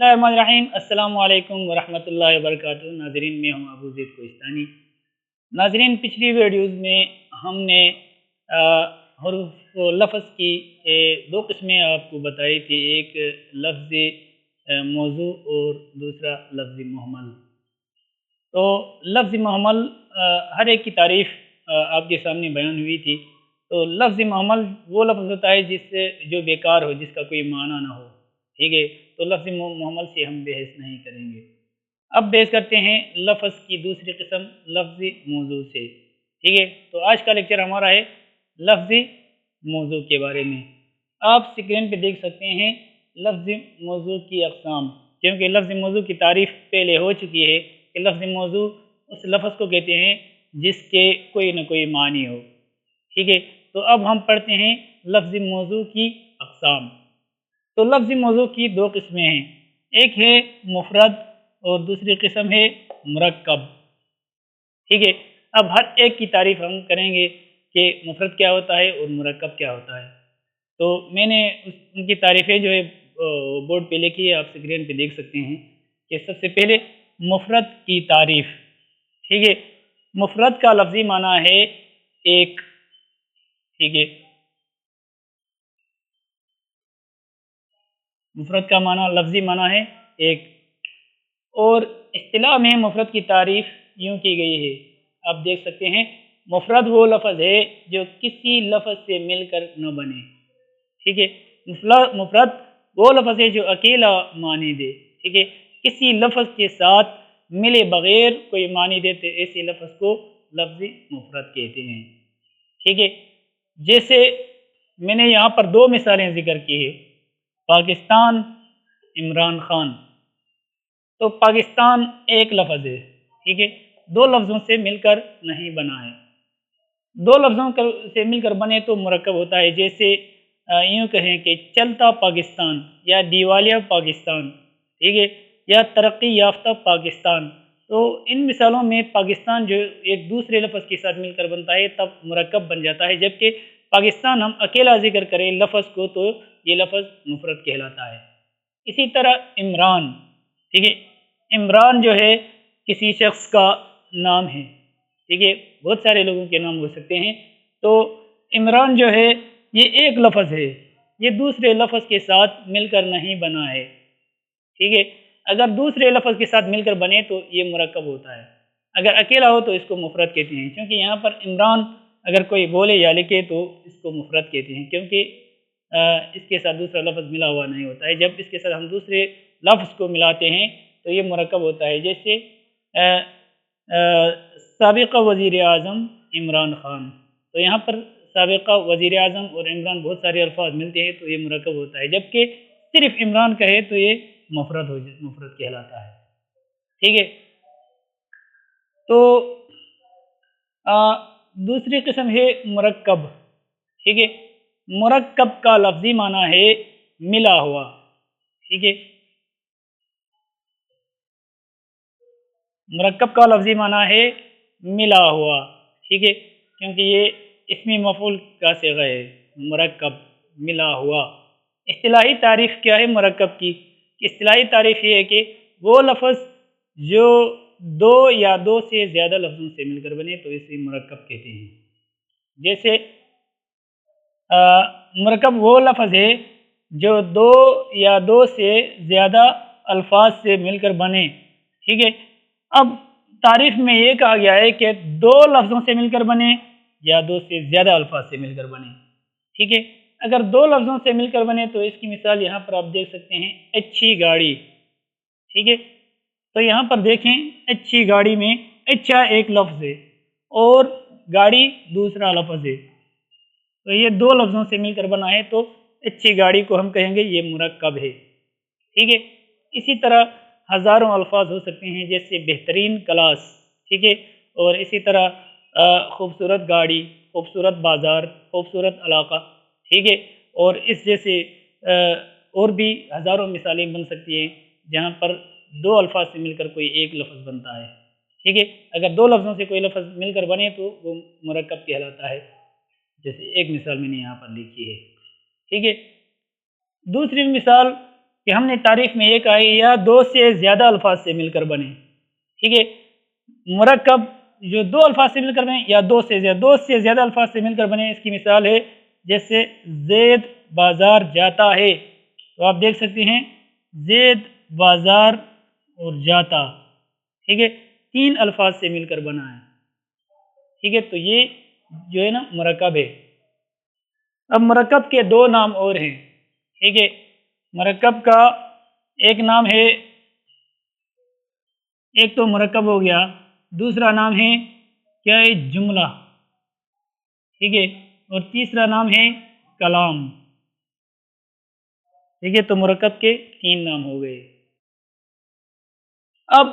बिस्मिल्लाहिर्रहमानिर्रहीम। अस्सलामु अलैकुम वरहमतुल्लाहि वबरकातुहू। नाज़रीन, मैं हूँ अबू ज़ैद कोहिस्तानी। नाज़रीन, पिछली वीडियोज़ में हमने हरूफ लफ्ज़ की दो किस्में आपको बताई थी। एक लफ्ज़ मौज़ू और दूसरा लफ्ज़ मुहम्मल। तो लफ्ज़ मुहम्मल हर एक की तारीफ़ आपके सामने बयान हुई थी। तो लफ्ज़ मुहम्मल वो लफ्ज़ होता है जिससे जो बेकार हो, जिसका कोई माना ना हो। ठीक है, तो लफ्ज़ मुहम्मल से हम बहस नहीं करेंगे। अब बहस करते हैं लफ्ज़ की दूसरी किस्म लफ्ज़ मौज़ू से। ठीक है, तो आज का लेक्चर हमारा है लफ्ज़ मौज़ू के बारे में। आप स्क्रीन पे देख सकते हैं लफ्ज़ मौज़ू की अक़साम, क्योंकि लफ्ज़ मौज़ू की तारीफ़ पहले हो चुकी है कि लफ्ज़ मौज़ू उस लफ्ज़ को कहते हैं जिसके कोई न कोई मानी हो। ठीक है, तो अब हम पढ़ते हैं लफ्ज़ मौज़ू की अक़साम। तो लफ्ज़ मौज़ू की दो किस्में हैं, एक है मुफ़रद और दूसरी किस्म है मुरक्कब। ठीक है, अब हर एक की तारीफ़ हम करेंगे कि मुफ़रद क्या होता है और मुरक्कब क्या होता है। तो मैंने उनकी तारीफ़ें जो है बोर्ड पे लिखी है, आप स्क्रीन पे देख सकते हैं कि सबसे पहले मुफ़रद की तारीफ़। ठीक है, मुफ़रद का लफ्ज़ी माना है एक। ठीक है, मुफ़रद का माना लफ्ज़ी माना है एक, और इस्तिलाह में मुफ़रद की तारीफ़ यूँ की गई है। आप देख सकते हैं, मुफ़रद वो लफ्ज़ है जो किसी लफ्ज़ से मिलकर न बने। ठीक है, मुफ़रद वो लफ्ज़ है जो अकेला मानी दे। ठीक है, किसी लफ्ज़ के साथ मिले बग़ैर कोई मानी दे तो ऐसे लफ्ज़ को लफ्ज़ मुफ़रद कहते हैं। ठीक है, जैसे मैंने यहाँ पर दो मिसालें ज़िक्र की है, पाकिस्तान, इमरान खान। तो पाकिस्तान एक लफ्ज़ है। ठीक है, दो लफ्ज़ों से मिलकर नहीं बना है। दो लफ्ज़ों से मिलकर बने तो मुरक्कब होता है। जैसे यूँ कहें कि चलता पाकिस्तान या दिवालिया पाकिस्तान। ठीक है, या तरक्की याफ्ता पाकिस्तान। तो इन मिसालों में पाकिस्तान जो एक दूसरे लफ्ज़ के साथ मिलकर बनता है तब मुरक्कब बन जाता है, जबकि पाकिस्तान हम अकेला ज़िक्र करें लफ्ज़ को तो ये लफ्ज़ मुफ़रद कहलाता है। इसी तरह इमरान। ठीक है, इमरान जो है किसी शख्स का नाम है। ठीक है, बहुत सारे लोगों के नाम हो सकते हैं। तो इमरान जो है ये एक लफ्ज़ है, ये दूसरे लफ्ज़ के साथ मिलकर नहीं बना है। ठीक है, अगर दूसरे लफ्ज़ के साथ मिलकर बने तो ये मुरक्कब होता है। अगर अकेला हो तो इसको मुफ़रद कहते हैं, क्योंकि यहाँ पर इमरान अगर कोई बोले या लिखे तो इसको मुफ़रद कहते हैं, क्योंकि इसके साथ दूसरा लफ्ज़ मिला हुआ नहीं होता है। जब इसके साथ हम दूसरे लफ्ज़ को मिलाते हैं तो ये मुरक्कब होता है। जैसे साबिक़ा वज़ीर आज़म इमरान ख़ान। तो यहाँ पर साबिक़ा वज़ीर आज़म और इमरान बहुत सारे अल्फ़ाज मिलते हैं तो ये मुरक्कब होता है, जबकि सिर्फ़ इमरान कहे तो ये मुफ़रद कहलाता है। ठीक है, तो अ, दूसरी किस्म है मुरक्कब। ठीक है, मुरक्कब का लफ्ज़ी माना है मिला हुआ। ठीक है, मुरक्कब का लफ्ज़ी माना है मिला हुआ। ठीक है, क्योंकि ये इस्मी मफ़ऊल का सिगा है, मुरक्कब मिला हुआ। इस्तिलाही तारीफ़ क्या है मुरक्कब की? इस्तिलाही तारीफ़ ये है कि वो लफ्ज़ जो दो या दो से ज़्यादा लफ्ज़ों से मिलकर बने तो इसे मुरक्कब कहते हैं। जैसे मुरक्कब वो लफ्ज़ है जो दो या दो से ज़्यादा अल्फाज से मिलकर बने। ठीक है, अब तारीफ़ में ये कहा गया है कि दो लफ्ज़ों से मिलकर बने या दो से ज़्यादा अल्फाज से मिलकर बने। ठीक है, अगर दो लफ्ज़ों से मिलकर बने तो इसकी मिसाल यहाँ पर आप देख सकते हैं, अच्छी गाड़ी। ठीक है, तो यहाँ पर देखें, अच्छी गाड़ी में अच्छा एक लफ्ज़ है और गाड़ी दूसरा लफ्ज़ है। तो ये दो लफ्ज़ों से मिलकर बना है तो अच्छी गाड़ी को हम कहेंगे ये मुरक्कब है। ठीक है, इसी तरह हज़ारों अल्फाज हो सकते हैं, जैसे बेहतरीन क्लास। ठीक है, और इसी तरह खूबसूरत गाड़ी, खूबसूरत बाज़ार, खूबसूरत इलाक़ा। ठीक है, और इस जैसे और भी हज़ारों मिसालें बन सकती हैं जहाँ पर दो अल्फाज से मिलकर कोई एक लफ्ज़ बनता है। ठीक है, अगर दो लफ्ज़ों से कोई लफ्ज़ मिलकर बने तो वो मुरक्कब कहलाता है, जैसे एक मिसाल मैंने यहाँ पर लिखी है। ठीक है, दूसरी मिसाल کہ ہم نے تعریف میں یہ کہا ہے یا دو سے زیادہ الفاظ سے مل کر بنے، ٹھیک ہے، مرکب جو دو الفاظ سے مل کر بنے یا دو سے زیادہ الفاظ سے مل کر بنے، اس کی مثال ہے جیسے زید بازار جاتا ہے، تو آپ دیکھ سکتے ہیں زید بازار اور جاتا، ٹھیک ہے، تین الفاظ سے مل کر بنا ہے، ٹھیک ہے، تو یہ جو ہے نا مرکب ہے۔ اب مرکب کے دو نام اور ہیں، ٹھیک ہے، مرکب کا ایک نام ہے، ایک تو مرکب ہو گیا، دوسرا نام ہے کیا ہے جملہ، ٹھیک ہے، اور تیسرا نام ہے کلام، ٹھیک ہے، تو مرکب کے تین نام ہو گئے۔ اب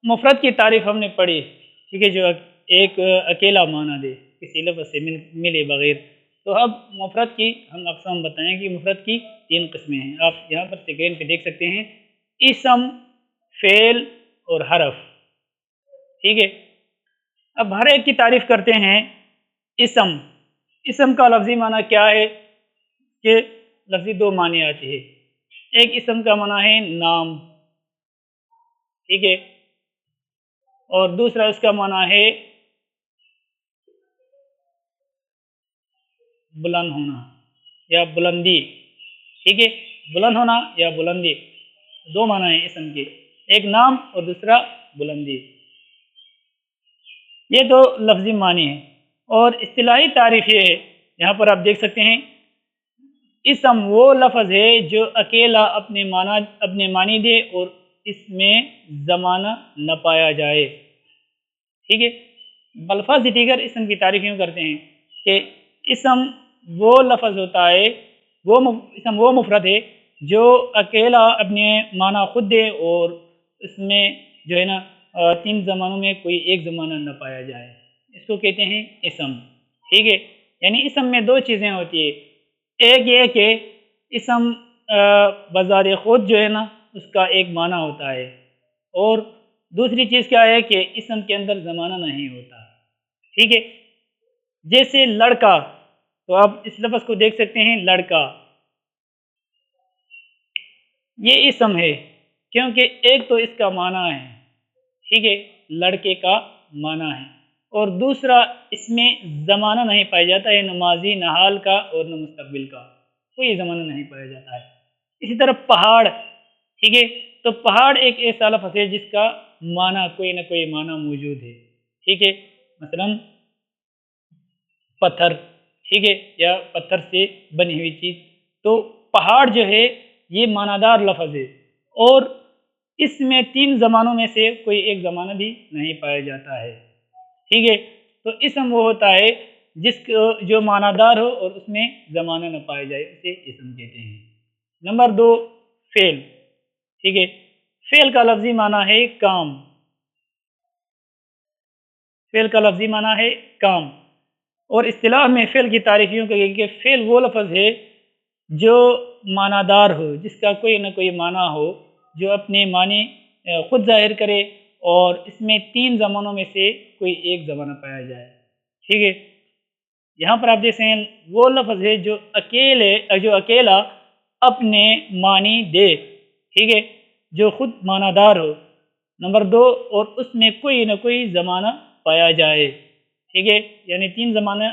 مفرد کی تعریف ہم نے پڑھی، ٹھیک ہے، جو ایک اکیلا معنی دے کسی لفظ سے ملے بغیر، تو اب مفرد کی ہم اقسام بتائیں کہ مفرد کی تین قسمیں ہیں، آپ یہاں پر اسکرین پہ دیکھ سکتے ہیں، اسم، فعل اور حرف، ٹھیک ہے۔ اب ہر ایک کی تعریف کرتے ہیں۔ اسم کا لفظی معنی کیا ہے کہ لفظی دو معنی آتے ہیں، ایک اسم کا معنی ہے نام، ٹھیک ہے، اور دوسرا اس کا معنی ہے بلند ہونا یا بلندی، ٹھیک ہے، بلند ہونا یا بلندی، دو معنی ہیں اسم کے، ایک نام اور دوسرا بلندی، یہ دو لفظی معنی ہیں۔ اور اصطلاحی تعریف یہ ہے، یہاں پر آپ دیکھ سکتے ہیں، اسم وہ لفظ ہے جو اکیلا اپنے معنی دے اور اس میں زمانہ نہ پایا جائے، ٹھیک ہے۔ بالفاظ دیگر اسم کی تعریف یوں کرتے ہیں کہ اسم وہ لفظ ہوتا ہے، اسم وہ مفرد ہے جو اکیلا اپنے معنی خود دے اور اس میں جو ہے نا تین زمانوں میں کوئی ایک زمانہ نہ پایا جائے، اس کو کہتے ہیں اسم، ٹھیک ہے۔ یعنی اسم میں دو چیزیں ہوتی ہے، ایک یہ کہ اسم بذات خود جو ہے نا اس کا ایک معنی ہوتا ہے، اور دوسری چیز کیا ہے کہ اسم کے اندر زمانہ نہیں ہوتا، ٹھیک ہے۔ جیسے لڑکا، تو آپ اس لفظ کو دیکھ سکتے ہیں لڑکا، یہ اسم ہے کیونکہ ایک تو اس کا معنی ہے، ٹھیک ہے، لڑکے کا معنی ہے، اور دوسرا اس میں زمانہ نہیں پایا جاتا ہے، نہ ماضی نہ حال کا اور نہ مستقبل کا، کوئی زمانہ نہیں پایا جاتا ہے۔ اسی طرح پہاڑ، ٹھیک ہے، تو پہاڑ ایک ایسا لفظ ہے جس کا معنی کوئی نہ کوئی معنی موجود ہے، ٹھیک ہے، مثلا پتھر، ٹھیک ہے، یا پتھر سے بنی ہوئی چیز، تو پہاڑ جو ہے یہ معنی دار لفظ ہے، اور اس میں تین زمانوں میں سے کوئی ایک زمانہ بھی نہیں پایا جاتا ہے، ٹھیک ہے۔ تو اسم وہ ہوتا ہے جس کو جو معنی دار ہو اور اس میں زمانہ نہ پایا جائے، اسے اسم کہتے ہیں۔ نمبر دو، فعل، ٹھیک ہے، فعل کا لفظی معنی ہے کام، فعل کا لفظی معنی ہے کام، اور اصطلاح میں فعل کی تعریف یوں کہی کہ فعل وہ لفظ ہے جو معنی دار ہو، جس کا کوئی نہ کوئی معنی ہو، جو اپنے معنی خود ظاہر کرے اور اس میں تین زمانوں میں سے کوئی ایک زمانہ پایا جائے، ٹھیک ہے۔ یہاں پر آپ دیکھ سکتے ہیں وہ لفظ ہے جو اکیلا اپنے معنی دے، ٹھیک ہے، جو خود معنی دار ہو، نمبر دو، اور اس میں کوئی نہ کوئی زمانہ پایا جائے، ٹھیک ہے، یعنی تین زمانے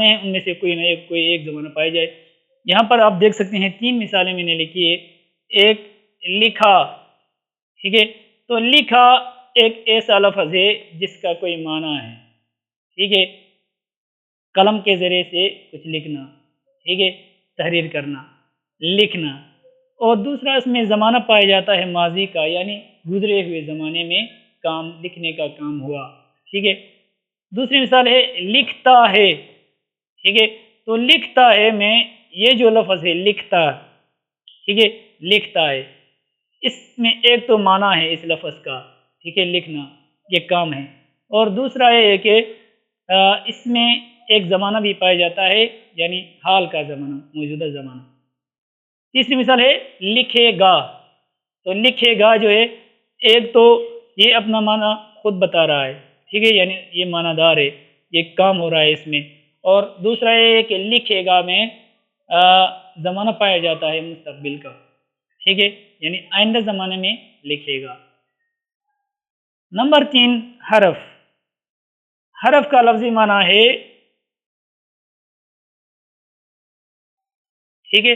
ہیں ان میں سے کوئی ایک زمانہ پایا جائے۔ یہاں پر آپ دیکھ سکتے ہیں تین مثالیں میں نے لکھی ہے، ایک لکھا، ٹھیک ہے، تو لکھا ایک ایسا لفظ ہے جس کا کوئی معنی ہے، ٹھیک ہے، قلم کے ذریعے سے کچھ لکھنا، ٹھیک ہے، تحریر کرنا، لکھنا، اور دوسرا اس میں زمانہ پایا جاتا ہے ماضی کا، یعنی گزرے ہوئے زمانے میں کام لکھنے کا کام ہوا، ٹھیک ہے۔ دوسری مثال ہے لکھتا ہے، ٹھیک ہے، تو لکھتا ہے میں یہ جو لفظ ہے لکھتا، ٹھیک ہے، لکھتا ہے، اس میں ایک تو معنی ہے اس لفظ کا، ٹھیک ہے، لکھنا یہ کام ہے، اور دوسرا یہ ہے کہ اس میں ایک زمانہ بھی پایا جاتا ہے، یعنی حال کا زمانہ، موجودہ زمانہ۔ تیسری مثال ہے لکھے گا، تو لکھے گا جو ہے ایک تو یہ اپنا معنی خود بتا رہا ہے، ٹھیک ہے، یعنی یہ معنی دار ہے، یہ کام ہو رہا ہے اس میں، اور دوسرا یہ ہے کہ لکھے گا میں ज़माना पाया जाता है मुस्तक़बिल का, ठीक है, यानी आइंदा ज़माने में लिखेगा। नंबर 3 हरफ। हरफ का लफ्ज़ी माना है, ठीक है,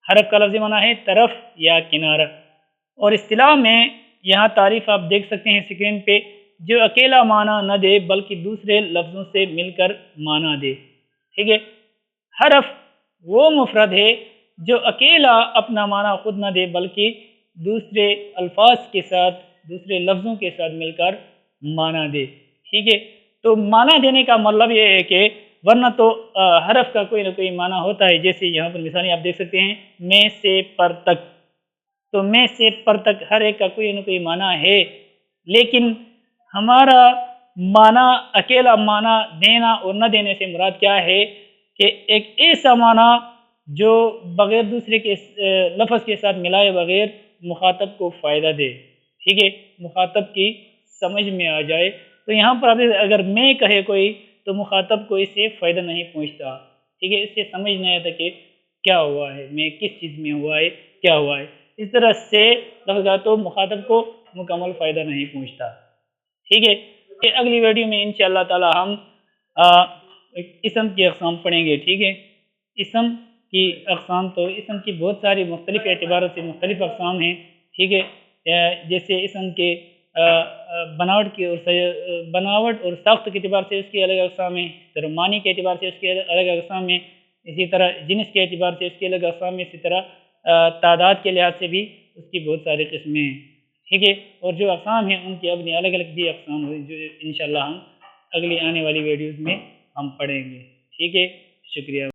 हरफ का लफ्ज़ी माना है तरफ या किनारा। और इस्तिलाह में यहाँ तारीफ़ आप देख सकते हैं स्क्रीन पे, जो अकेला माना न दे बल्कि दूसरे लफ्ज़ों से मिलकर माना दे, ठीक है। हरफ वो मुफरद है जो अकेला अपना माना खुद न दे बल्कि दूसरे अल्फाज के साथ, दूसरे लफ्ज़ों के साथ मिलकर माना दे, ठीक है। तो माना देने का मतलब ये है कि वरना तो हरफ का कोई ना कोई माना होता है, जैसे यहाँ पर मिसालें आप देख सकते हैं, में से पर तक। तो में से पर तक हर एक का कोई ना कोई माना है, लेकिन हमारा माना, अकेला माना देना और न देने से मुराद क्या है कि एक ऐसा माना जो बग़ैर दूसरे के लफ्ज़ के साथ मिलाए बग़ैर मुखातब को फ़ायदा दे, ठीक है, मुखातब की समझ में आ जाए। तो यहाँ पर अगर मैं कहे कोई तो मुखातब को इससे फ़ायदा नहीं पहुँचता, ठीक है, इससे समझ नहीं आता कि क्या हुआ है, मैं किस चीज़ में हुआ है, क्या हुआ है। इस तरह से लफ्ज़ तो मुखातब को मुकम्मल फ़ायदा नहीं पहुँचता, ठीक है। कि अगली वीडियो में इंशाअल्लाह ताला हम इसम की अक़साम पढ़ेंगे, ठीक है। इसम की अक़साम, तो इसम की बहुत सारी मुख्तलिफ़ एतबारों से मुख्तलिफ़ अक़साम हैं, ठीक है। जैसे इसम के बनावट और साख्त के एतबार से उसकी अलग अक़साम हैं, इस तरह मानी के एतबार से उसकी अलग अक़साम हैं, इसी तरह जिन्स के एतबार से उसकी अलग अक़साम हैं, इसी तरह तादाद के लिहाज से भी उसकी बहुत सारी किस्में हैं, ठीक है। और जो अक़साम हैं उनकी अपनी अलग अलग भी अक़साम हुई, जो इंशाअल्लाह हम अगली आने वाली वीडियोज़ में हम पढ़ेंगे, ठीक है। शुक्रिया।